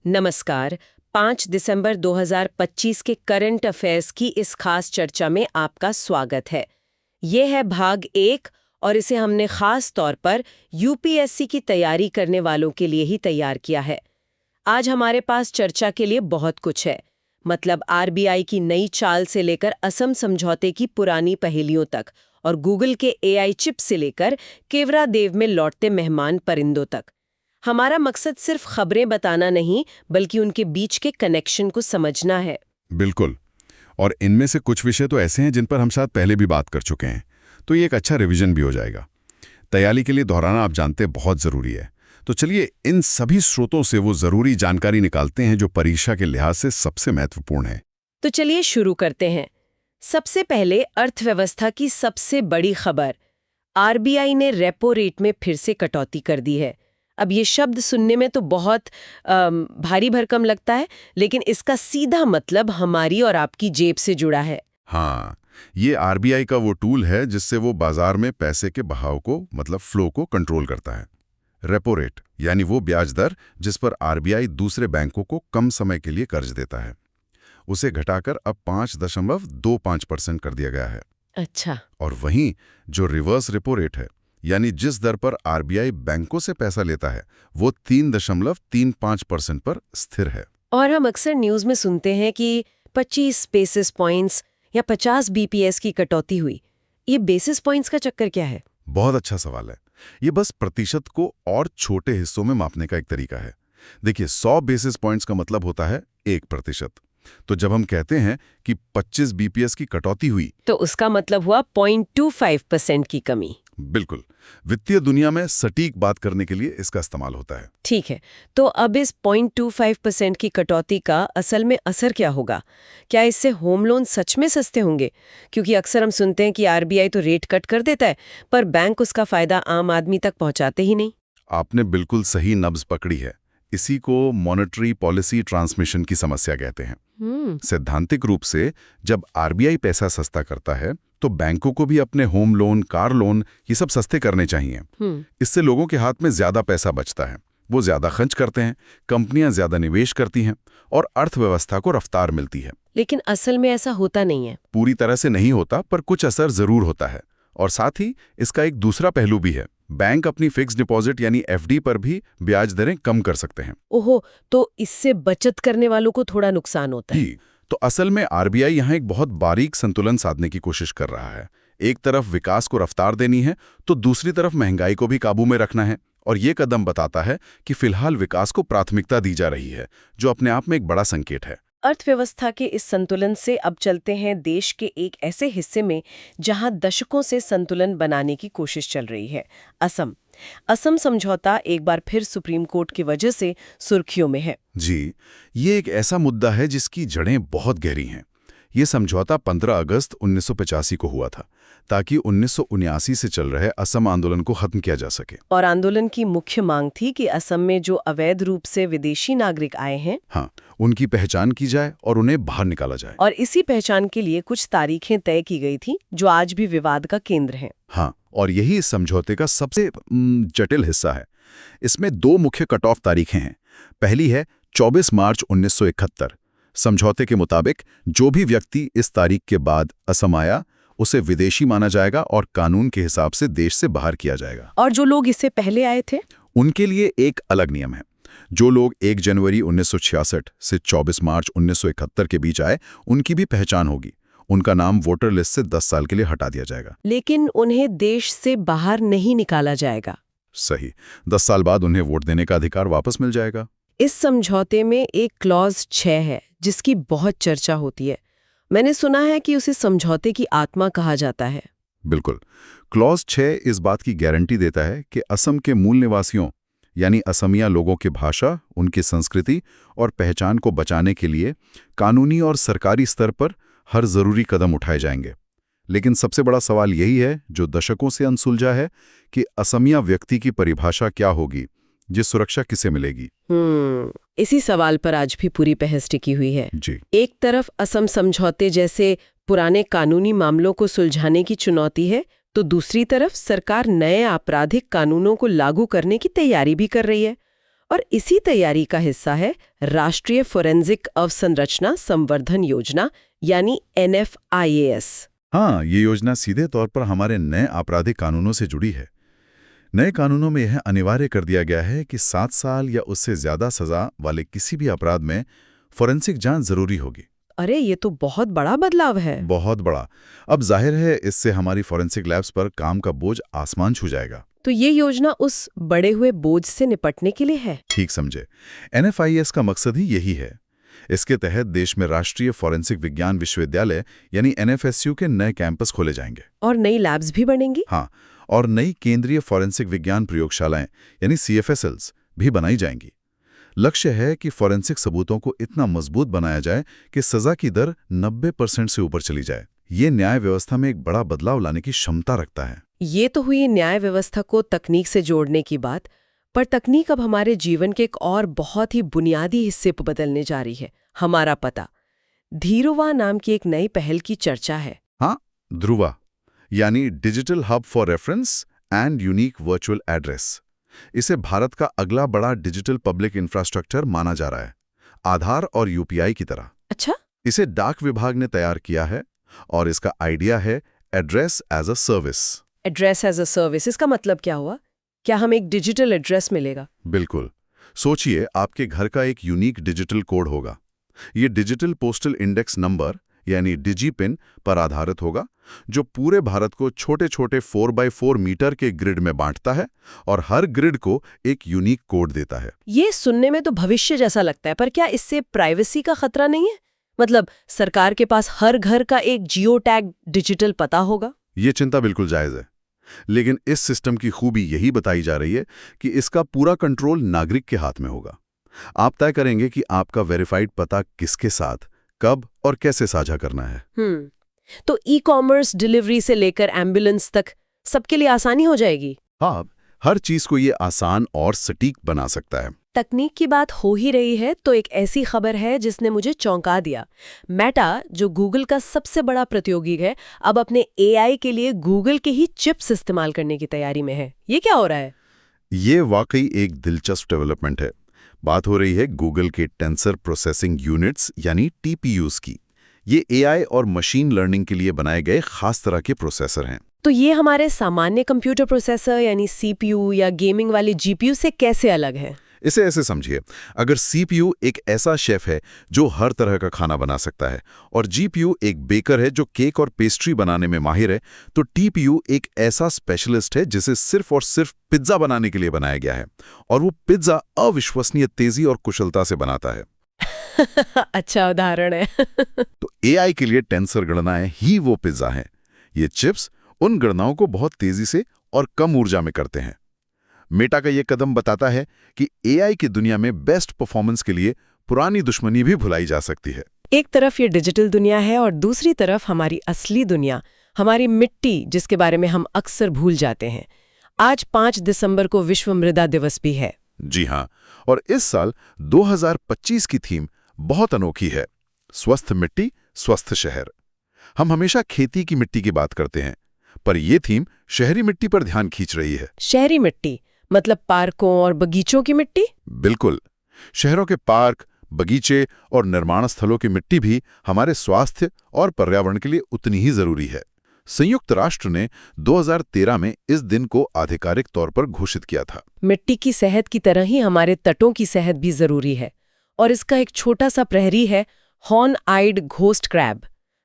नमस्कार। 5 दिसंबर 2025 के current affairs की इस खास चर्चा में आपका स्वागत है। ये है भाग 1 और इसे हमने खास तौर पर यूपीएससी की तैयारी करने वालों के लिए ही तैयार किया है। आज हमारे पास चर्चा के लिए बहुत कुछ है। मतलब आरबीआई की नई चाल से लेकर असम समझौते की पुरानी पहेलियों तक और गूगल के एआई चिप से लेकर केवरादेव में लौटते मेहमान परिंदों तक। हमारा मकसद सिर्फ खबरें बताना नहीं, बल्कि उनके बीच के कनेक्शन को समझना है। बिल्कुल। और इनमें से कुछ विषय तो ऐसे हैं जिन पर हम शायद पहले भी बात कर चुके हैं, तो ये एक अच्छा रिवीजन भी हो जाएगा। तैयारी के लिए दोहराना आप जानते हैं बहुत ज़रूरी है। तो चलिए इन सभी स्रोतों से वो ज़रूरी जानकारी निकालते हैं जो परीक्षा के लिहाज से सबसे महत्वपूर्ण है। तो चलिए शुरू करते हैं। सबसे पहले अर्थव्यवस्था की सबसे बड़ी खबर। आरबीआई ने रेपो रेट में फिर से कटौती कर दी है। अब ये शब्द सुनने में तो बहुत भारी भरकम लगता है, लेकिन इसका सीधा मतलब हमारी और आपकी जेब से जुड़ा है। हाँ, ये आरबीआई का वो टूल है जिससे वो बाजार में पैसे के बहाव को मतलब फ्लो को कंट्रोल करता है। रेपो रेट यानी वो ब्याज दर जिस पर आरबीआई दूसरे बैंकों को कम समय के लिए कर्ज देता है, उसे घटाकर अब 5.25% कर दिया गया है। अच्छा। और वहीं जो रिवर्स रेपो रेट है, यानी जिस दर पर आरबीआई बैंकों से पैसा लेता है, वो 3.35% पर स्थिर है। और हम अक्सर न्यूज़ में सुनते हैं कि 25 बेसिस पॉइंट्स या 50 बीपीएस की कटौती हुई। ये बेसिस पॉइंट्स का चक्कर क्या है? बहुत अच्छा सवाल है। ये बस प्रतिशत को और छोटे हिस्सों में मापने का एक तरीका है। देखिए, 100 बेसिस पॉइंट्स का मतलब होता है 1%। तो जब हम कहते हैं कि 25 बीपीएस की कटौती हुई, तो उसका मतलब हुआ 0.25% की कमी। बिल्कुल। वित्तीय दुनिया में सटीक बात करने के लिए इसका इस्तेमाल होता है। ठीक है, तो अब इस 0.25% की कटौती का असल में असर क्या होगा? क्या इससे होम लोन सच में सस्ते होंगे? क्योंकि अक्सर हम सुनते हैं कि आरबीआई तो रेट कट कर देता है, पर बैंक उसका फायदा आम आदमी तक पहुंचाते ही नहीं। आपने बिल्कुल सही नब्ज पकड़ी है। इसी को मॉनेटरी पॉलिसी ट्रांसमिशन की समस्या कहते हैं। सैद्धांतिक रूप से जब आरबीआई पैसा सस्ता करता है, तो बैंकों को भी अपने होम लोन, कार लोन ये सब सस्ते करने चाहिए। इससे लोगों के हाथ में ज्यादा पैसा बचता है, वो ज्यादा खर्च करते हैं, कंपनियां ज्यादा निवेश करती हैं और अर्थव्यवस्था को रफ्तार मिलती है। लेकिन असल में ऐसा होता नहीं है। पूरी तरह से नहीं होता, पर कुछ असर जरूर होता है। और साथ ही इसका एक दूसरा पहलू भी है। बैंक अपनी फिक्स डिपॉजिट यानी एफडी पर भी ब्याज दरें कम कर सकते हैं। ओहो, तो इससे बचत करने वालों को थोड़ा नुकसान होता है। जी, तो असल में आरबीआई यहाँ एक बहुत बारीक संतुलन साधने की कोशिश कर रहा है। एक तरफ विकास को रफ्तार देनी है, तो दूसरी तरफ महंगाई को भी काबू में रखना है। और ये कदम बताता है कि फिलहाल विकास को प्राथमिकता दी जा रही है, जो अपने आप में एक बड़ा संकेत है। अर्थव्यवस्था के इस संतुलन से अब चलते हैं देश के एक ऐसे हिस्से में जहां दशकों से संतुलन बनाने की कोशिश चल रही है। असम समझौता एक बार फिर सुप्रीम कोर्ट की वजह से सुर्खियों में है। जी, ये एक ऐसा मुद्दा है जिसकी जड़ें बहुत गहरी हैं। ये समझौता 15 अगस्त 1985 को हुआ था, ताकि 1979 से चल रहे असम आंदोलन को खत्म किया जा सके। और आंदोलन की मुख्य मांग थी कि असम में जो अवैध रूप से विदेशी नागरिक आए हैं, हाँ, उनकी पहचान की जाए और उन्हें बाहर निकाला जाए। और इसी पहचान के लिए कुछ तारीखें तय की गई थी, जो आज भी विवाद का केंद्र हैं। हाँ, और यही इस समझौते का सबसे जटिल हिस्सा है। इसमें 2 मुख्य कट ऑफ तारीखें हैं। पहली है 24 मार्च 1971। समझौते के मुताबिक जो भी व्यक्ति इस तारीख के बाद असम आया, उसे विदेशी माना जाएगा और कानून के हिसाब से देश से बाहर किया जाएगा। और जो लोग इससे पहले आए थे, उनके लिए एक अलग नियम है। जो लोग 1 जनवरी 1966 से 24 मार्च 1971 के बीच आए, उनकी भी पहचान होगी। उनका नाम वोटर लिस्ट से 10 साल के लिए हटा दिया जाएगा। लेकिन उन्हें देश से बाहर नहीं निकाला जाएगा। सही, 10 साल बाद उन्हें वोट देने का अधिकार वापस मिल जाएगा। इस समझौते में एक क्लॉज 6 है, जिसकी बहुत चर्चा होती है। मैंने सुना है कि उसे समझौते की आत्मा कहा जाता है। बिल्कुल। क्लॉज 6 इस बात की गारंटी देता है कि असम के मूल निवासियों यानी असमिया लोगों की भाषा, उनकी संस्कृति और पहचान को बचाने के लिए कानूनी और सरकारी स्तर पर हर जरूरी कदम उठाए जाएंगे। लेकिन सबसे बड़ा सवाल यही है, जो दशकों से अनसुलझा है, कि असमिया व्यक्ति की परिभाषा क्या होगी, जिस सुरक्षा किसे मिलेगी। इसी सवाल पर आज भी पूरी बहस टिकी हुई है। जी। एक तरफ असम समझौते जैसे पुराने कानूनी मामलों को सुलझाने की चुनौती है, तो दूसरी तरफ सरकार नए आपराधिक कानूनों को लागू करने की तैयारी भी कर रही है। और इसी तैयारी का हिस्सा है राष्ट्रीय फोरेंसिक अवसंरचना संवर्धन योजना यानी NFIAS। हाँ, ये योजना सीधे तौर पर हमारे नए आपराधिक कानूनों से जुड़ी है। नए कानूनों में यह अनिवार्य कर दिया गया है कि 7 साल या उससे ज्यादा सजा वाले किसी भी अपराध में फोरेंसिक जांच जरूरी होगी। अरे ये तो बहुत बड़ा बदलाव है। बहुत बड़ा। अब जाहिर है इससे हमारी फोरेंसिक लैब्स पर काम का बोझ आसमान छू जाएगा। तो ये योजना उस बड़े हुए बोझ से निपटने के लिए है। ठीक समझे। NFIAS का मकसद ही यही है। इसके तहत देश में राष्ट्रीय फोरेंसिक विज्ञान विश्वविद्यालय यानी NFSU के नए कैंपस खोले जाएंगे। और नई लैब्स भी बनेंगी। हाँ, और नई केंद्रीय फोरेंसिक विज्ञान प्रयोगशालाएं यानी CFSLs भी बनाई जाएंगी। लक्ष्य है कि फोरेंसिक सबूतों को इतना मजबूत बनाया जाए कि सजा की दर 90% से ऊपर चली जाए। ये न्याय व्यवस्था में एक बड़ा बदलाव लाने की क्षमता रखता है। ये तो हुई न्याय व्यवस्था को तकनीक से जोड़ने की बात, पर तकनीक अब हमारे जीवन के एक और बहुत ही बुनियादी हिस्से पर बदलने जा रही है, हमारा पता। धीरुवा नाम की एक नई पहल की चर्चा है। हाँ, ध्रुवा यानी digital hub for reference and unique virtual address. इसे भारत का अगला बड़ा डिजिटल पब्लिक इंफ्रास्ट्रक्चर माना जा रहा है, आधार और UPI की तरह। अच्छा? इसे डाक विभाग ने तैयार किया है और इसका आइडिया है address as a service. Address as a service, इसका मतलब क्या हुआ? क्या हमें एक डिजिटल एड्रेस मिलेगा? बिल्कुल। सोचिए, आपके घर का एक यूनिक डिजिटल कोड होगा। ये डिजिटल पोस्टल इंडेक्स नंबर यानी डिजिपिन पर आधारित होगा, जो पूरे भारत को छोटे छोटे 4x4 मीटर के ग्रिड में बांटता है और हर ग्रिड को एक यूनिक कोड देता है। ये सुनने में तो भविष्य जैसा लगता है, पर क्या इससे प्राइवेसी का खतरा नहीं है? मतलब सरकार के पास हर घर का एक जियो टैग डिजिटल पता होगा? ये चिंता बिल्कुल जायज है, लेकिन इस सिस्टम की खूबी यही बताई जा रही है कि इसका पूरा कंट्रोल नागरिक के हाथ में होगा। आप तय करेंगे कि आपका वेरीफाइड पता किसके साथ, कब और कैसे साझा करना है। तो ई-कॉमर्स डिलीवरी से लेकर एम्बुलेंस तक सबके लिए आसानी हो जाएगी। हाँ, हर चीज को ये आसान और सटीक बना सकता है। तकनीक की बात हो ही रही है तो एक ऐसी खबर है जिसने मुझे चौंका दिया। मेटा, जो गूगल का सबसे बड़ा प्रतियोगी है, अब अपने AI के लिए गूगल के ही चिप्स इस्तेमाल करने की तैयारी में है। ये क्या हो रहा है? ये वाकई एक दिलचस्प डेवलपमेंट है। बात हो रही है गूगल के टेंसर प्रोसेसिंग यूनिट्स यानी TPUs की। ये AI और मशीन लर्निंग के लिए बनाए गए खास तरह के प्रोसेसर हैं। तो ये हमारे सामान्य कंप्यूटर प्रोसेसर यानी CPU या गेमिंग वाले GPU से कैसे अलग है? इसे ऐसे समझिए, अगर CPU एक ऐसा शेफ है जो हर तरह का खाना बना सकता है और GPU एक बेकर है जो केक और पेस्ट्री बनाने में माहिर है, तो TPU एक ऐसा स्पेशलिस्ट है जिसे सिर्फ और सिर्फ पिज्जा बनाने के लिए बनाया गया है, और वो पिज्जा अविश्वसनीय तेजी और कुशलता से बनाता है। अच्छा उदाहरण है। तो AI के लिए टेंसर गणनाएं ही वो पिज्जा हैं। ये चिप्स उन गणनाओं को बहुत तेजी से और कम ऊर्जा में करते हैं। मेटा का ये कदम बताता है कि AI की दुनिया में बेस्ट परफॉर्मेंस के लिए पुरानी दुश्मनी भी भुलाई जा सकती है। एक तरफ ये डिजिटल दुनिया है और दूसरी तरफ हमारी असली दुनिया, हमारी मिट्टी, जिसके बारे में हम अक्सर भूल जाते हैं। आज 5 दिसंबर को विश्व मृदा दिवस भी है। जी हाँ, और इस साल 2025 की थीम बहुत अनोखी है, स्वस्थ मिट्टी स्वस्थ शहर। हम हमेशा खेती की मिट्टी की बात करते हैं, पर यह थीम शहरी मिट्टी पर ध्यान खींच रही है। शहरी मिट्टी मतलब पार्कों और बगीचों की मिट्टी? बिल्कुल। शहरों के पार्क, बगीचे और निर्माण स्थलों की मिट्टी भी हमारे स्वास्थ्य और पर्यावरण के लिए उतनी ही जरूरी है। संयुक्त राष्ट्र ने 2013 में इस दिन को आधिकारिक तौर पर घोषित किया था। मिट्टी की सेहत की तरह ही हमारे तटों की सेहत भी जरूरी है, और इसका एक छोटा सा प्रहरी है हॉर्न आइड घोस्ट क्रैब,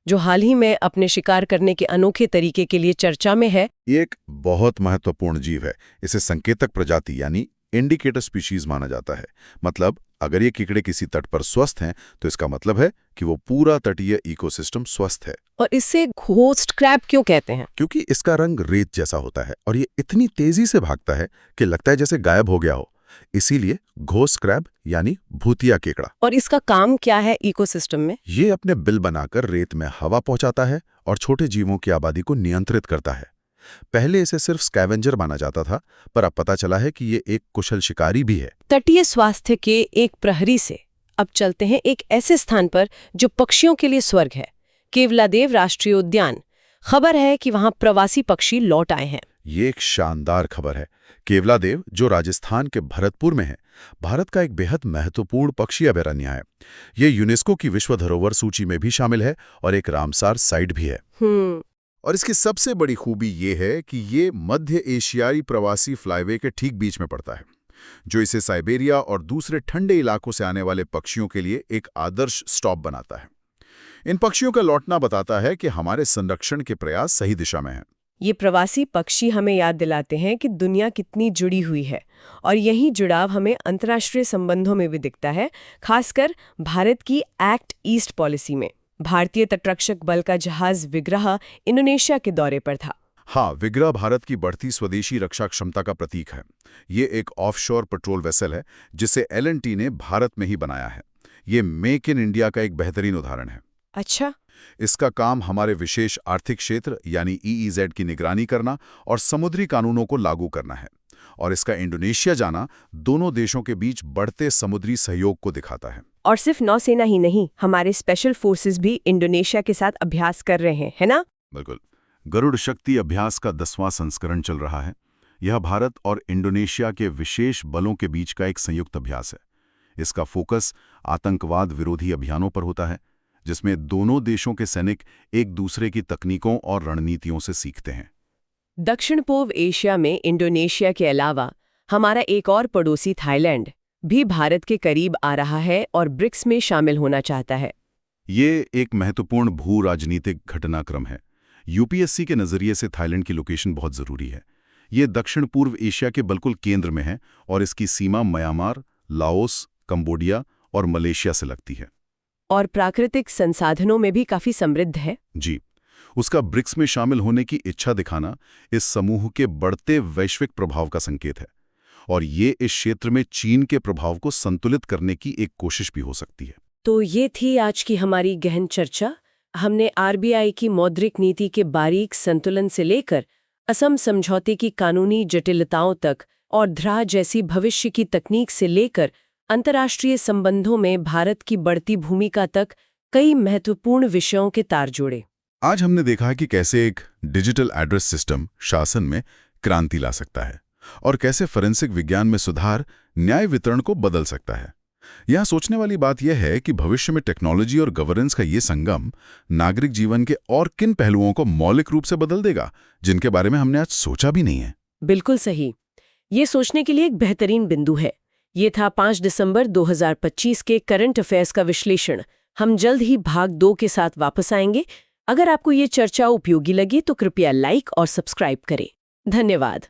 जो हाल ही में अपने शिकार करने के अनोखे तरीके के लिए चर्चा में है। ये एक बहुत महत्वपूर्ण जीव है। इसे संकेतक प्रजाति यानी इंडिकेटर स्पीशीज माना जाता है। मतलब अगर ये कीड़े किसी तट पर स्वस्थ हैं, तो इसका मतलब है कि वो पूरा तटीय इकोसिस्टम स्वस्थ है। और इसे घोस्ट क्रैब क्यों कहते हैं? क्योंकि इसका रंग रेत जैसा होता है और ये इतनी तेजी से भागता है कि लगता है जैसे गायब हो गया हो। इसीलिए घोस्ट क्रैब यानी भूतिया केकड़ा। और इसका काम क्या है इकोसिस्टम में? ये अपने बिल बनाकर रेत में हवा पहुंचाता है और छोटे जीवों की आबादी को नियंत्रित करता है। पहले इसे सिर्फ स्कैवेंजर माना जाता था, पर अब पता चला है कि ये एक कुशल शिकारी भी है। तटीय स्वास्थ्य के एक प्रहरी से अब चलते हैं एक ऐसे स्थान पर जो पक्षियों के लिए स्वर्ग है, केवलादेव राष्ट्रीय उद्यान। खबर है कि वहां प्रवासी पक्षी लौट आए हैं। ये एक शानदार खबर है। केवलादेव, जो राजस्थान के भरतपुर में है, भारत का एक बेहद महत्वपूर्ण पक्षी अभयारण्य है। ये यूनेस्को की विश्व धरोहर सूची में भी शामिल है और एक रामसार साइट भी है। और इसकी सबसे बड़ी खूबी ये है कि ये मध्य एशियाई प्रवासी फ्लाईवे के ठीक बीच में पड़ता है, जो इसे साइबेरिया और दूसरे ठंडे इलाकों से आने वाले पक्षियों के लिए एक आदर्श स्टॉप बनाता है। इन पक्षियों का लौटना बताता है कि हमारे संरक्षण के प्रयास सही दिशा में हैं। ये प्रवासी पक्षी हमें याद दिलाते हैं कि दुनिया कितनी जुड़ी हुई है, और यही जुड़ाव हमें अंतर्राष्ट्रीय संबंधों में भी दिखता है, खासकर भारत की एक्ट ईस्ट पॉलिसी में। भारतीय तटरक्षक बल का जहाज विग्रह इंडोनेशिया के दौरे पर था। हाँ, विग्रह भारत की बढ़ती स्वदेशी रक्षा क्षमता का प्रतीक है। ये एक ऑफशोर पेट्रोल वेसल है जिसे L&T ने भारत में ही बनाया है। ये मेक इन इंडिया का एक बेहतरीन उदाहरण है। अच्छा। इसका काम हमारे विशेष आर्थिक क्षेत्र यानी EEZ की निगरानी करना और समुद्री कानूनों को लागू करना है। और इसका इंडोनेशिया जाना दोनों देशों के बीच बढ़ते समुद्री सहयोग को दिखाता है। और सिर्फ नौसेना ही नहीं, हमारे स्पेशल फोर्सेस भी इंडोनेशिया के साथ अभ्यास कर रहे हैं, है ना? बिल्कुल। गरुड़ शक्ति अभ्यास का 10वां संस्करण चल रहा है। यह भारत और इंडोनेशिया के विशेष बलों के बीच का एक संयुक्त अभ्यास है। इसका फोकस आतंकवाद विरोधी अभियानों पर होता है, जिसमें दोनों देशों के सैनिक एक दूसरे की तकनीकों और रणनीतियों से सीखते हैं। दक्षिण पूर्व एशिया में इंडोनेशिया के अलावा हमारा एक और पड़ोसी थाईलैंड भी भारत के करीब आ रहा है और ब्रिक्स में शामिल होना चाहता है। ये एक महत्वपूर्ण भू राजनीतिक घटनाक्रम है। यूपीएससी के नज़रिए से थाईलैंड की लोकेशन बहुत ज़रूरी है। ये दक्षिण पूर्व एशिया के बिल्कुल केंद्र में है और इसकी सीमा म्यांमार, लाओस, कंबोडिया और मलेशिया से लगती है। और प्राकृतिक संसाधनों में भी काफी समृद्ध है। जी, उसका ब्रिक्स में शामिल होने की इच्छा दिखाना इस समूह के बढ़ते वैश्विक प्रभाव का संकेत है, और ये इस क्षेत्र में चीन के प्रभाव को संतुलित करने की एक कोशिश भी हो सकती है। तो ये थी आज की हमारी गहन चर्चा। हमने आरबीआई की मौद्रिक नीति के बारीक संतुलन से लेकर असम समझौते की कानूनी जटिलताओं तक और द्रा जैसी भविष्य की तकनीक से लेकर अंतर्राष्ट्रीय संबंधों में भारत की बढ़ती भूमिका तक कई महत्वपूर्ण विषयों के तार जोड़े। आज हमने देखा है कि कैसे एक डिजिटल एड्रेस सिस्टम शासन में क्रांति ला सकता है और कैसे फोरेंसिक विज्ञान में सुधार न्याय वितरण को बदल सकता है। यहाँ सोचने वाली बात यह है कि भविष्य में टेक्नोलॉजी और गवर्नेंस का ये संगम नागरिक जीवन के और किन पहलुओं को मौलिक रूप से बदल देगा, जिनके बारे में हमने आज सोचा भी नहीं है। बिल्कुल सही। ये सोचने के लिए एक बेहतरीन बिंदु है। ये था 5 दिसंबर 2025 के करंट अफेयर्स का विश्लेषण। हम जल्द ही भाग 2 के साथ वापस आएंगे। अगर आपको ये चर्चा उपयोगी लगी तो कृपया लाइक और सब्सक्राइब करें। धन्यवाद।